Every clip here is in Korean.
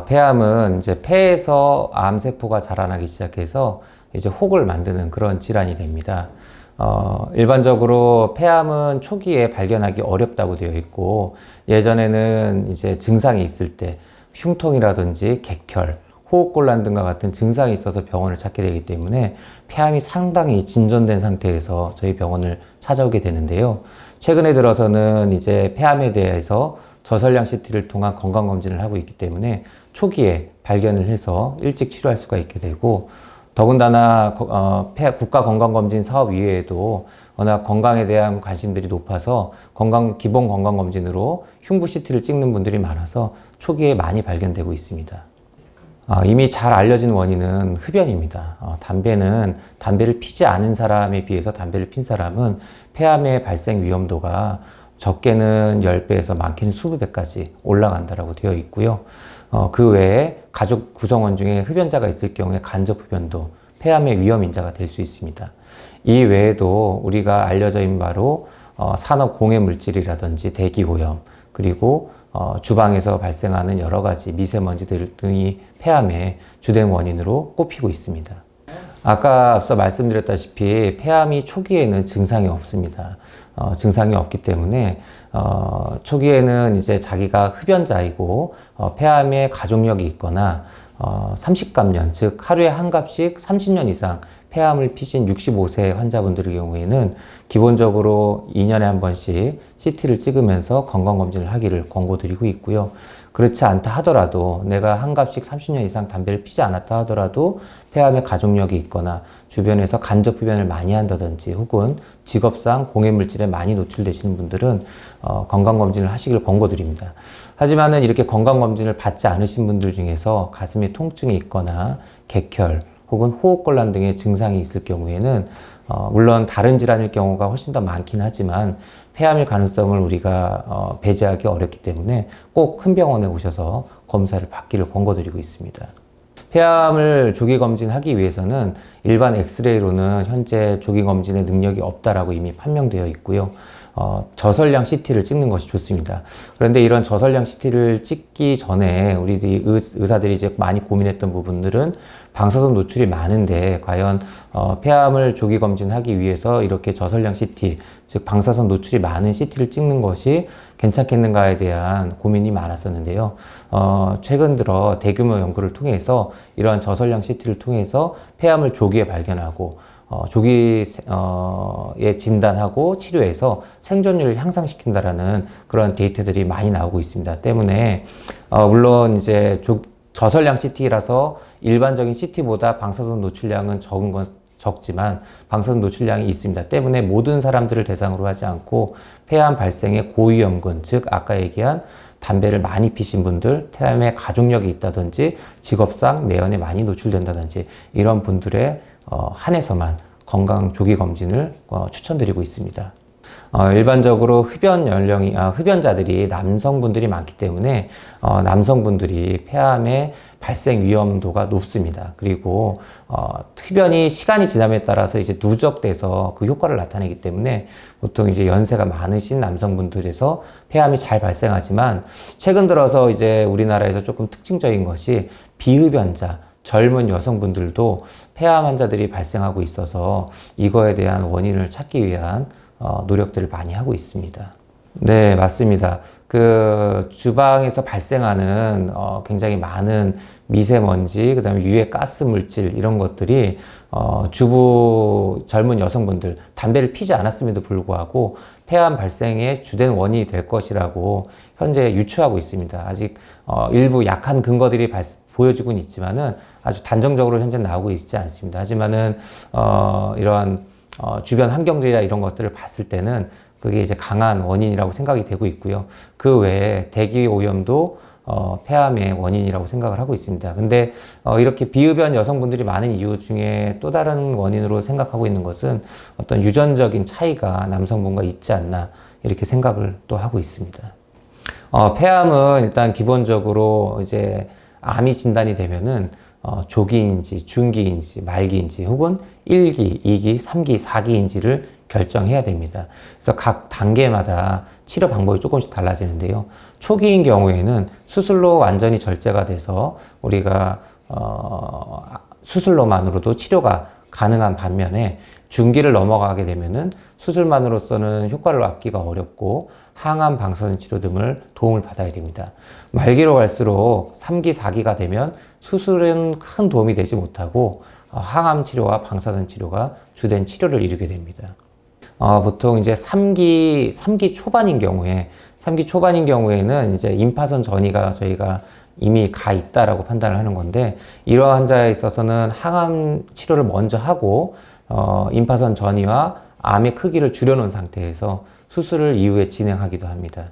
폐암은 이제 폐에서 암세포가 자라나기 시작해서 이제 혹을 만드는 그런 질환이 됩니다. 일반적으로 폐암은 초기에 발견하기 어렵다고 되어 있고, 예전에는 이제 증상이 있을 때 흉통이라든지 객혈, 호흡곤란 등과 같은 증상이 있어서 병원을 찾게 되기 때문에 폐암이 상당히 진전된 상태에서 저희 병원을 찾아오게 되는데요. 최근에 들어서는 이제 폐암에 대해서 저설량 CT를 통한 건강검진을 하고 있기 때문에 초기에 발견을 해서 일찍 치료할 수가 있게 되고, 더군다나 국가건강검진 사업 이외에도 워낙 건강에 대한 관심들이 높아서 기본 건강검진으로 흉부 CT를 찍는 분들이 많아서 초기에 많이 발견되고 있습니다. 이미 잘 알려진 원인은 흡연입니다. 담배를 피지 않은 사람에 비해서 담배를 핀 사람은 폐암의 발생 위험도가 적게는 10배에서 많게는 20배까지 올라간다고 되어 있고요. 그 외에 가족 구성원 중에 흡연자가 있을 경우에 간접 흡연도 폐암의 위험 인자가 될 수 있습니다. 이 외에도 우리가 알려져 있는 바로 산업 공해 물질이라든지 대기오염, 그리고 주방에서 발생하는 여러 가지 미세먼지들 등이 폐암의 주된 원인으로 꼽히고 있습니다. 아까 앞서 말씀드렸다시피 폐암이 초기에는 증상이 없습니다. 증상이 없기 때문에 초기에는 이제 자기가 흡연자이고 폐암에 가족력이 있거나 30갑년, 즉 하루에 한 갑씩 30년 이상 폐암을 피신 65세 환자분들의 경우에는 기본적으로 2년에 한 번씩 CT를 찍으면서 건강검진을 하기를 권고드리고 있고요. 그렇지 않다 하더라도 내가 한 갑씩 30년 이상 담배를 피지 않았다 하더라도 폐암에 가족력이 있거나 주변에서 간접 흡연을 많이 한다든지 혹은 직업상 공해물질에 많이 노출되시는 분들은 건강검진을 하시길 권고드립니다. 하지만은 이렇게 건강검진을 받지 않으신 분들 중에서 가슴에 통증이 있거나 객혈 혹은 호흡곤란 등의 증상이 있을 경우에는 물론 다른 질환일 경우가 훨씬 더 많긴 하지만 폐암일 가능성을 우리가 배제하기 어렵기 때문에 꼭 큰 병원에 오셔서 검사를 받기를 권고드리고 있습니다. 폐암을 조기검진하기 위해서는 일반 엑스레이로는 현재 조기검진의 능력이 없다라고 이미 판명되어 있고요. 저설량 CT를 찍는 것이 좋습니다. 그런데 이런 저설량 CT를 찍기 전에 우리 의사들이 이제 많이 고민했던 부분들은 방사선 노출이 많은데 과연 폐암을 조기 검진하기 위해서 이렇게 저설량 CT, 즉 방사선 노출이 많은 CT를 찍는 것이 괜찮겠는가에 대한 고민이 많았었는데요. 최근 들어 대규모 연구를 통해서 이러한 저설량 CT를 통해서 폐암을 조기에 발견하고 조기에 진단하고 치료해서 생존율을 향상시킨다라는 그런 데이터들이 많이 나오고 있습니다. 때문에 물론 이제 저설량 CT라서 일반적인 CT보다 방사선 노출량은 적지만 방사선 노출량이 있습니다. 때문에 모든 사람들을 대상으로 하지 않고 폐암 발생의 고위험군, 즉 아까 얘기한 담배를 많이 피신 분들, 폐암에 가족력이 있다든지 직업상 매연에 많이 노출된다든지 이런 분들에 한해서만 건강 조기 검진을 추천드리고 있습니다. 일반적으로 흡연자들이 남성분들이 많기 때문에 남성분들이 폐암의 발생 위험도가 높습니다. 그리고 흡연이 시간이 지남에 따라서 이제 누적돼서 그 효과를 나타내기 때문에 보통 이제 연세가 많으신 남성분들에서 폐암이 잘 발생하지만 최근 들어서 이제 우리나라에서 조금 특징적인 것이 비흡연자, 젊은 여성분들도 폐암 환자들이 발생하고 있어서 이거에 대한 원인을 찾기 위한 노력들을 많이 하고 있습니다. 네, 맞습니다. 그 주방에서 발생하는 굉장히 많은 미세먼지, 그다음에 유해 가스 물질 이런 것들이 주부 젊은 여성분들 담배를 피지 않았음에도 불구하고 폐암 발생의 주된 원인이 될 것이라고 현재 유추하고 있습니다. 아직 일부 약한 근거들이 보여지고는 있지만은 아주 단정적으로 현재 나오고 있지 않습니다. 하지만은 이러한 주변 환경들이나 이런 것들을 봤을 때는 그게 이제 강한 원인이라고 생각이 되고 있고요. 그 외에 대기 오염도 폐암의 원인이라고 생각을 하고 있습니다. 근데 이렇게 비흡연 여성분들이 많은 이유 중에 또 다른 원인으로 생각하고 있는 것은 어떤 유전적인 차이가 남성분과 있지 않나 이렇게 생각을 또 하고 있습니다. 폐암은 일단 기본적으로 이제 암이 진단이 되면은 조기인지, 중기인지, 말기인지 혹은 1기, 2기, 3기, 4기인지를 결정해야 됩니다. 그래서 각 단계마다 치료 방법이 조금씩 달라지는데요. 초기인 경우에는 수술로 완전히 절제가 돼서 우리가 수술로만으로도 치료가 가능한 반면에 중기를 넘어가게 되면은 수술만으로서는 효과를 얻기가 어렵고 항암 방사선 치료 등을 도움을 받아야 됩니다. 말기로 갈수록 3기, 4기가 되면 수술은 큰 도움이 되지 못하고 항암 치료와 방사선 치료가 주된 치료를 이루게 됩니다. 보통 이제 3기 초반인 경우에는 이제 임파선 전이가 저희가 이미 가 있다라고 판단을 하는 건데, 이러한 환자에 있어서는 항암 치료를 먼저 하고 임파선 전이와 암의 크기를 줄여놓은 상태에서 수술을 이후에 진행하기도 합니다.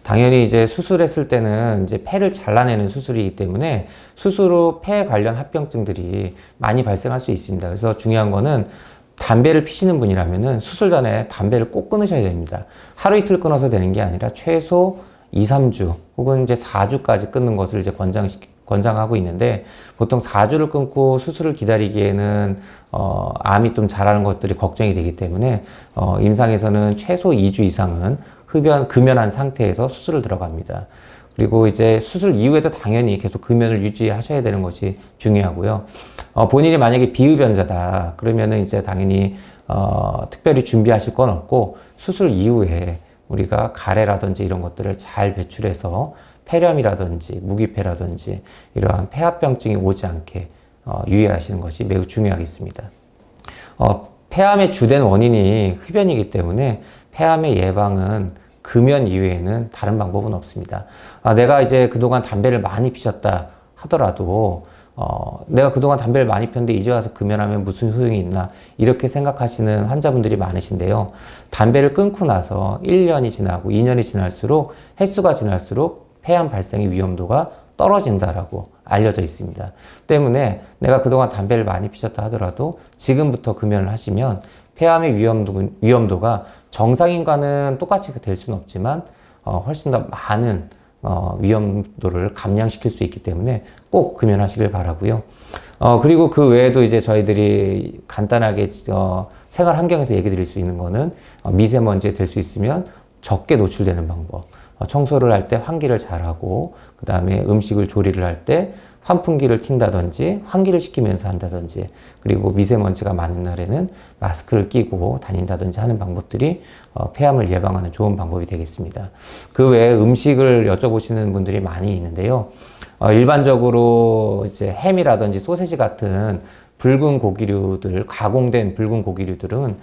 당연히 이제 수술했을 때는 이제 폐를 잘라내는 수술이기 때문에 수술 후 폐 관련 합병증들이 많이 발생할 수 있습니다. 그래서 중요한 거는 담배를 피시는 분이라면은 수술 전에 담배를 꼭 끊으셔야 됩니다. 하루 이틀 끊어서 되는 게 아니라 최소 2, 3주 혹은 이제 4주까지 끊는 것을 이제 권장하고 있는데, 보통 4주를 끊고 수술을 기다리기에는 암이 좀 자라는 것들이 걱정이 되기 때문에 임상에서는 최소 2주 이상은 금연한 상태에서 수술을 들어갑니다. 그리고 이제 수술 이후에도 당연히 계속 금연을 유지하셔야 되는 것이 중요하고요. 본인이 만약에 비흡연자다 그러면은 이제 당연히 특별히 준비하실 건 없고, 수술 이후에 우리가 가래라든지 이런 것들을 잘 배출해서 폐렴이라든지 무기폐라든지 이러한 폐합병증이 오지 않게 유의하시는 것이 매우 중요하겠습니다. 폐암의 주된 원인이 흡연이기 때문에 폐암의 예방은 금연 이외에는 다른 방법은 없습니다. 내가 이제 그동안 담배를 많이 피셨다 하더라도 내가 그동안 담배를 많이 폈는데 이제 와서 금연하면 무슨 소용이 있나, 이렇게 생각하시는 환자분들이 많으신데요. 담배를 끊고 나서 1년이 지나고 2년이 지날수록, 횟수가 지날수록 폐암 발생의 위험도가 떨어진다라고 알려져 있습니다. 때문에 내가 그동안 담배를 많이 피셨다 하더라도 지금부터 금연을 하시면 폐암의 위험도가 정상인과는 똑같이 될 수는 없지만 훨씬 더 많은 위험도를 감량시킬 수 있기 때문에 꼭 금연하시길 바라고요. 그리고 그 외에도 이제 저희들이 간단하게 생활 환경에서 얘기 드릴 수 있는 거는 미세먼지에 될 수 있으면 적게 노출되는 방법. 청소를 할 때 환기를 잘하고, 그 다음에 음식을 조리를 할 때 환풍기를 킨다든지 환기를 시키면서 한다든지, 그리고 미세먼지가 많은 날에는 마스크를 끼고 다닌다든지 하는 방법들이 폐암을 예방하는 좋은 방법이 되겠습니다. 그 외에 음식을 여쭤보시는 분들이 많이 있는데요. 일반적으로 이제 햄이라든지 소세지 같은 붉은 고기류들, 가공된 붉은 고기류들은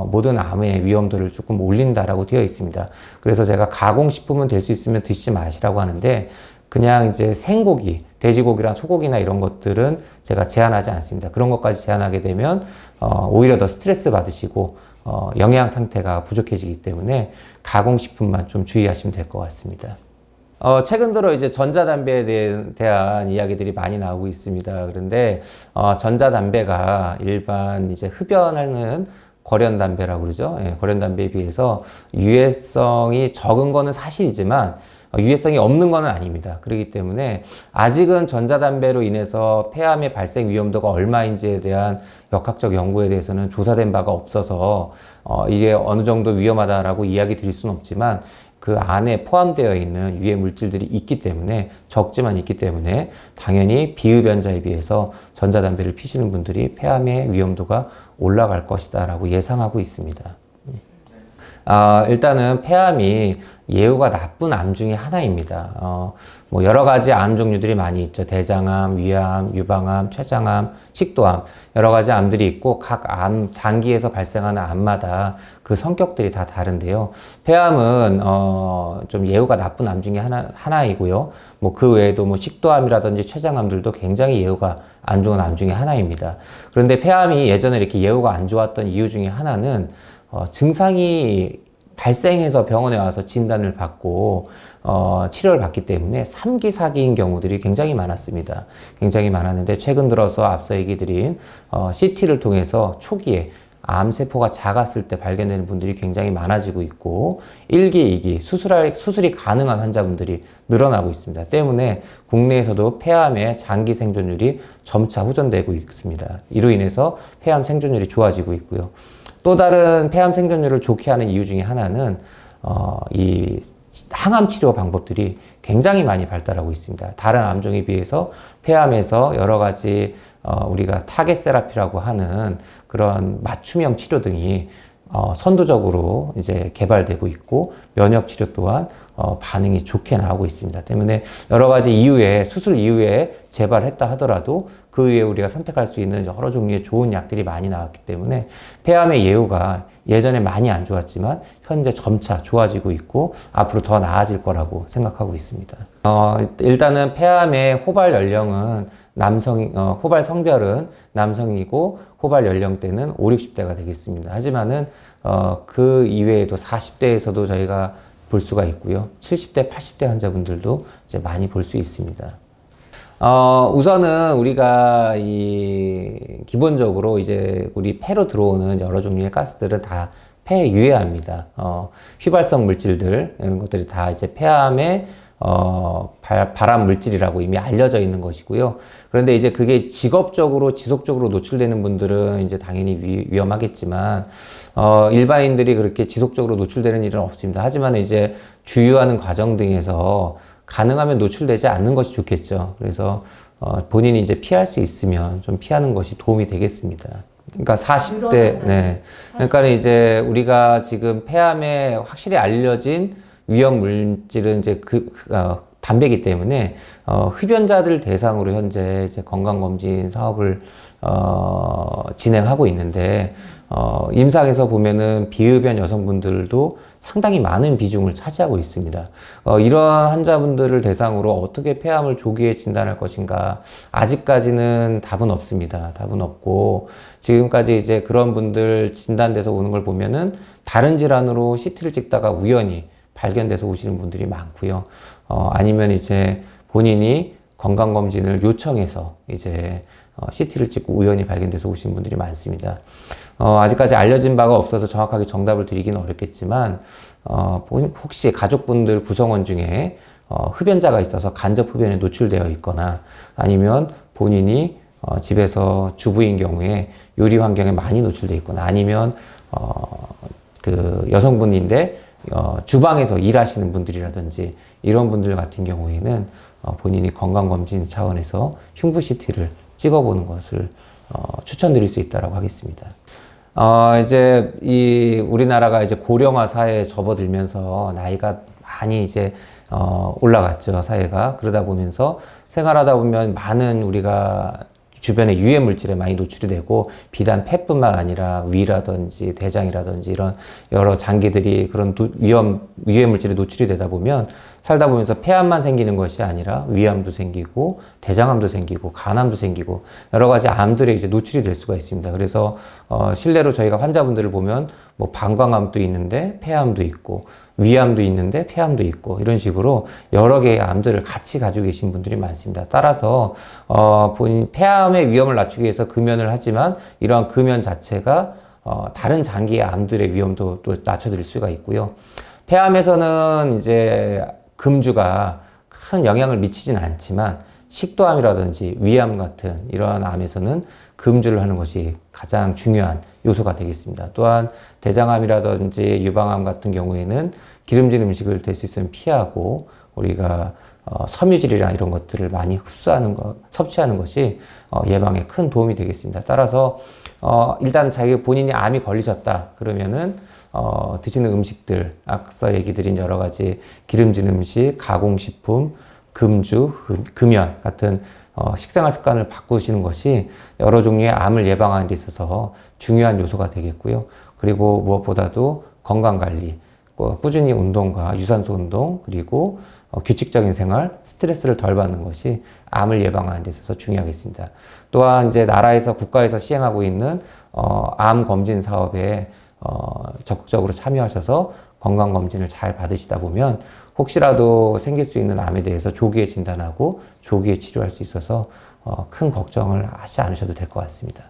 모든 암의 위험도를 조금 올린다라고 되어 있습니다. 그래서 제가 가공식품은 될 수 있으면 드시지 마시라고 하는데, 그냥 이제 생고기, 돼지고기랑 소고기나 이런 것들은 제가 제한하지 않습니다. 그런 것까지 제한하게 되면 오히려 더 스트레스 받으시고 영양 상태가 부족해지기 때문에 가공식품만 좀 주의하시면 될 것 같습니다. 최근 들어 이제 전자담배에 대한 이야기들이 많이 나오고 있습니다. 그런데 전자담배가 일반 이제 흡연하는 거련담배라고 그러죠. 예, 거련담배에 비해서 유해성이 적은 거는 사실이지만 유해성이 없는 거는 아닙니다. 그렇기 때문에 아직은 전자담배로 인해서 폐암의 발생 위험도가 얼마인지에 대한 역학적 연구에 대해서는 조사된 바가 없어서 이게 어느 정도 위험하다라고 이야기 드릴 수는 없지만, 그 안에 포함되어 있는 유해 물질들이 있기 때문에, 적지만 있기 때문에 당연히 비흡연자에 비해서 전자담배를 피시는 분들이 폐암의 위험도가 올라갈 것이다 라고 예상하고 있습니다. 일단은 폐암이 예후가 나쁜 암 중에 하나입니다. 뭐 여러 가지 암 종류들이 많이 있죠. 대장암, 위암, 유방암, 췌장암, 식도암, 여러 가지 암들이 있고, 각 암, 장기에서 발생하는 암마다 그 성격들이 다 다른데요. 폐암은 좀 예후가 나쁜 암 중에 하나이고요. 뭐 그 외에도 뭐 식도암이라든지 췌장암들도 굉장히 예후가 안 좋은 암 중에 하나입니다. 그런데 폐암이 예전에 이렇게 예후가 안 좋았던 이유 중에 하나는 증상이 발생해서 병원에 와서 진단을 받고 치료를 받기 때문에 3기, 4기인 경우들이 굉장히 많았습니다. 굉장히 많았는데, 최근 들어서 앞서 얘기 드린 CT를 통해서 초기에 암세포가 작았을 때 발견되는 분들이 굉장히 많아지고 있고, 1기, 2기 수술이 가능한 환자분들이 늘어나고 있습니다. 때문에 국내에서도 폐암의 장기 생존율이 점차 호전되고 있습니다. 이로 인해서 폐암 생존율이 좋아지고 있고요. 또 다른 폐암 생존율을 좋게 하는 이유 중에 하나는 이 항암 치료 방법들이 굉장히 많이 발달하고 있습니다. 다른 암종에 비해서 폐암에서 여러 가지 우리가 타겟 세라피라고 하는 그런 맞춤형 치료 등이 선도적으로 이제 개발되고 있고 면역 치료 또한 반응이 좋게 나오고 있습니다. 때문에 여러 가지 이후에 수술 이후에 재발했다 하더라도 그 이후에 우리가 선택할 수 있는 여러 종류의 좋은 약들이 많이 나왔기 때문에 폐암의 예후가 예전에 많이 안 좋았지만 현재 점차 좋아지고 있고 앞으로 더 나아질 거라고 생각하고 있습니다. 일단은 폐암의 호발 연령은 호발 성별은 남성이고 호발 연령대는 5, 60대가 되겠습니다. 하지만은 그 이외에도 40대에서도 저희가 볼 수가 있고요. 70대, 80대 환자분들도 이제 많이 볼 수 있습니다. 우선은 우리가 기본적으로 이제 우리 폐로 들어오는 여러 종류의 가스들은 다 폐에 유해합니다. 휘발성 물질들, 이런 것들이 다 이제 폐암의 발암 물질이라고 이미 알려져 있는 것이고요. 그런데 이제 그게 직업적으로 지속적으로 노출되는 분들은 이제 당연히 위험하겠지만 일반인들이 그렇게 지속적으로 노출되는 일은 없습니다. 하지만 이제 주유하는 과정 등에서 가능하면 노출되지 않는 것이 좋겠죠. 그래서 본인이 이제 피할 수 있으면 좀 피하는 것이 도움이 되겠습니다. 그러니까 40대, 네. 그러니까 이제 우리가 지금 폐암에 확실히 알려진 위험 물질은 이제 담배이기 때문에 흡연자들 대상으로 현재 이제 건강검진 사업을 진행하고 있는데 임상에서 보면은 비흡연 여성분들도 상당히 많은 비중을 차지하고 있습니다. 이러한 환자분들을 대상으로 어떻게 폐암을 조기에 진단할 것인가 아직까지는 답은 없습니다. 답은 없고 지금까지 이제 그런 분들 진단돼서 오는 걸 보면은 다른 질환으로 CT를 찍다가 우연히 발견돼서 오시는 분들이 많고요. 아니면 이제 본인이 건강검진을 요청해서 이제 CT를 찍고 우연히 발견돼서 오시는 분들이 많습니다. 아직까지 알려진 바가 없어서 정확하게 정답을 드리기는 어렵겠지만, 혹시 가족분들 구성원 중에 흡연자가 있어서 간접 흡연에 노출되어 있거나 아니면 본인이 집에서 주부인 경우에 요리 환경에 많이 노출되어 있거나 아니면 그 여성분인데 주방에서 일하시는 분들이라든지 이런 분들 같은 경우에는 본인이 건강검진 차원에서 흉부 CT를 찍어보는 것을 추천드릴 수 있다고 하겠습니다. 이제 우리나라가 이제 고령화 사회에 접어들면서 나이가 많이 이제 올라갔죠, 사회가. 그러다 보면서 생활하다 보면 많은 우리가 주변에 유해 물질에 많이 노출이 되고 비단 폐뿐만 아니라 위라든지 대장이라든지 이런 여러 장기들이 그런 유해 물질에 노출이 되다 보면 살다 보면서 폐암만 생기는 것이 아니라 위암도 생기고 대장암도 생기고 간암도 생기고 여러 가지 암들에 이제 노출이 될 수가 있습니다. 그래서 실내로 저희가 환자분들을 보면 뭐 방광암도 있는데 폐암도 있고 위암도 있는데 폐암도 있고 이런 식으로 여러 개의 암들을 같이 가지고 계신 분들이 많습니다. 따라서 본인 폐암의 위험을 낮추기 위해서 금연을 하지만 이러한 금연 자체가 다른 장기의 암들의 위험도 또 낮춰드릴 수가 있고요. 폐암에서는 이제 금주가 큰 영향을 미치진 않지만 식도암이라든지 위암 같은 이러한 암에서는 금주를 하는 것이 가장 중요한 요소가 되겠습니다. 또한 대장암이라든지 유방암 같은 경우에는 기름진 음식을 될 수 있으면 피하고 우리가 섬유질이나 이런 것들을 많이 섭취하는 것이 예방에 큰 도움이 되겠습니다. 따라서 일단 자기 본인이 암이 걸리셨다 그러면은 드시는 음식들, 앞서 얘기 드린 여러 가지 기름진 음식, 가공식품, 금주, 금연 같은 식생활 습관을 바꾸시는 것이 여러 종류의 암을 예방하는 데 있어서 중요한 요소가 되겠고요. 그리고 무엇보다도 건강관리, 꾸준히 운동과 유산소 운동, 그리고 규칙적인 생활, 스트레스를 덜 받는 것이 암을 예방하는 데 있어서 중요하겠습니다. 또한 이제 나라에서, 국가에서 시행하고 있는 암 검진 사업에 적극적으로 참여하셔서 건강검진을 잘 받으시다 보면 혹시라도 생길 수 있는 암에 대해서 조기에 진단하고 조기에 치료할 수 있어서 큰 걱정을 하지 않으셔도 될 것 같습니다.